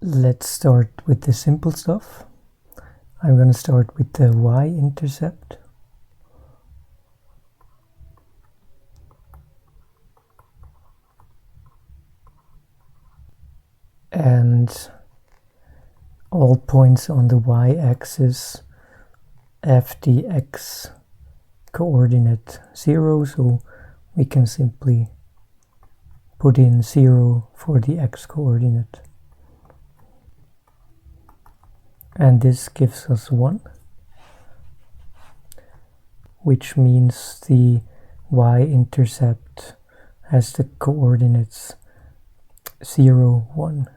Let's start with the simple stuff. I'm going to start with the y-intercept. And all points on the y-axis have the x coordinate 0, so we can simply put in 0 for the x coordinate. And this gives us 1, which means the y-intercept has the coordinates 0, 1.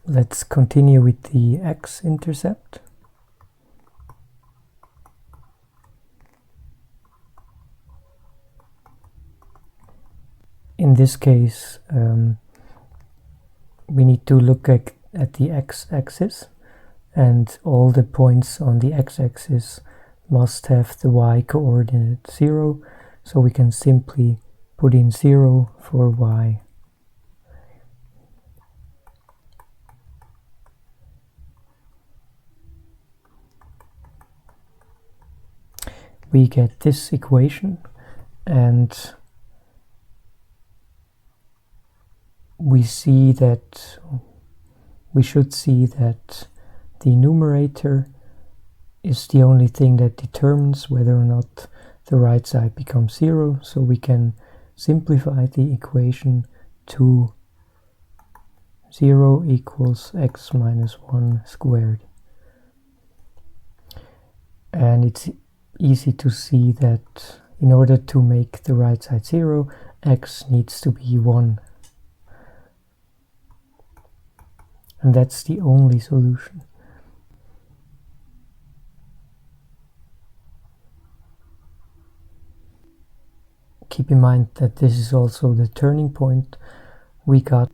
Let's continue with the x-intercept. In this case, we need to look at the x-axis, and all the points on the x-axis must have the y-coordinate 0, so we can simply put in 0 for y. We get this equation, and we should see that the numerator is the only thing that determines whether or not the right side becomes 0, so we can simplify the equation to 0 equals x minus 1 squared. And it's easy to see that in order to make the right side 0, x needs to be 1. And that's the only solution. Keep in mind that this is also the turning point we got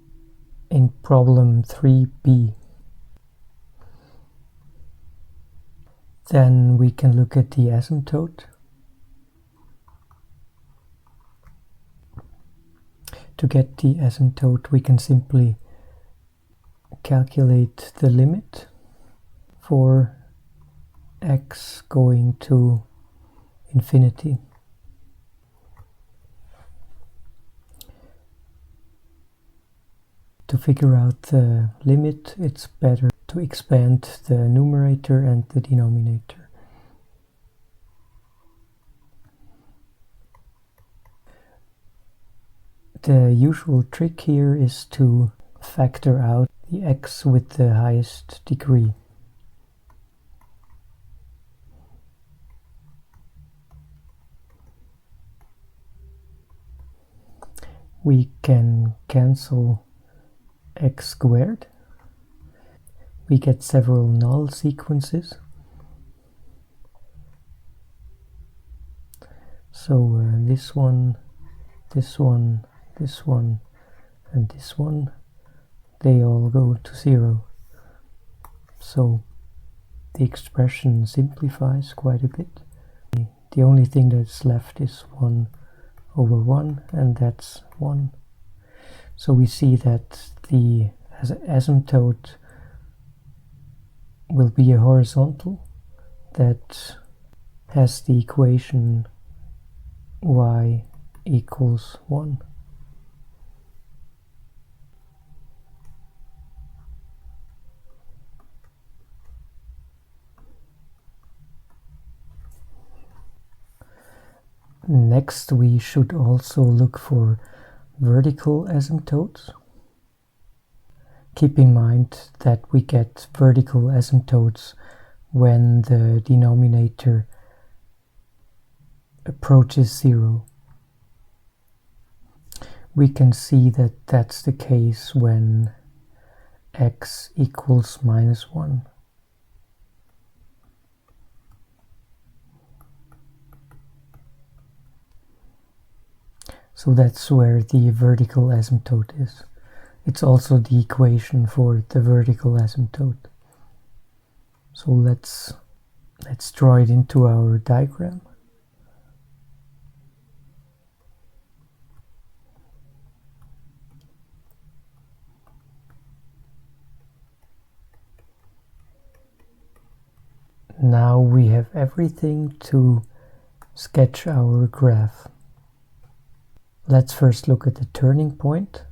in problem 3b. Then we can look at the asymptote. To get the asymptote, we can simply calculate the limit for x going to infinity. To figure out the limit, it's better to expand the numerator and the denominator. The usual trick here is to factor out the x with the highest degree. We can cancel x squared. We get several null sequences. So this one, this one, this one, and this one, they all go to 0. So the expression simplifies quite a bit. The only thing that's left is 1 over 1, and that's 1. So we see that the asymptote will be a horizontal that has the equation y equals 1. Next, we should also look for vertical asymptotes. Keep in mind that we get vertical asymptotes when the denominator approaches 0. We can see that that's the case when x equals minus 1. So that's where the vertical asymptote is. It's also the equation for the vertical asymptote. So let's draw it into our diagram. Now we have everything to sketch our graph. Let's first look at the turning point.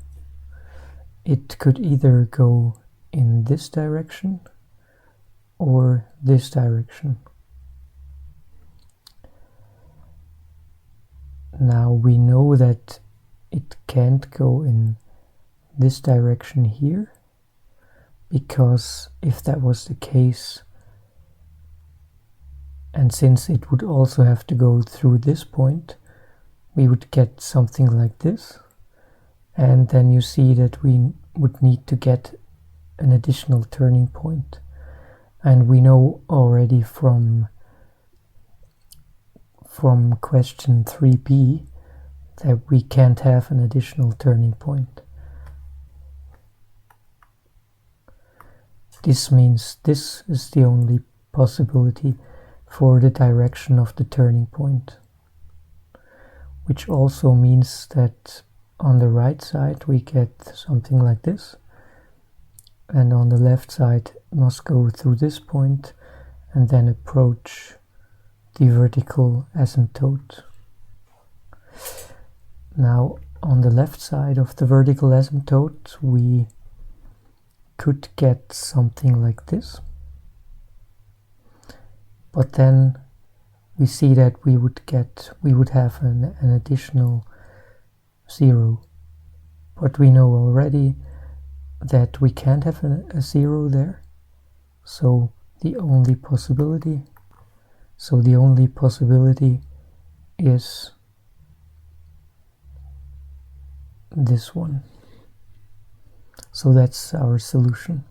It could either go in this direction or this direction. Now we know that it can't go in this direction here, because if that was the case, and since it would also have to go through this point, we would get something like this. And then you see that we would need to get an additional turning point. And we know already from question 3b that we can't have an additional turning point. This means this is the only possibility for the direction of the turning point, which also means that on the right side we get something like this, and on the left side must go through this point and then approach the vertical asymptote. Now on the left side of the vertical asymptote we could get something like this, but then we see that we would have an additional 0, but we know already that we can't have a 0 there, so the only possibility is this one. So that's our solution.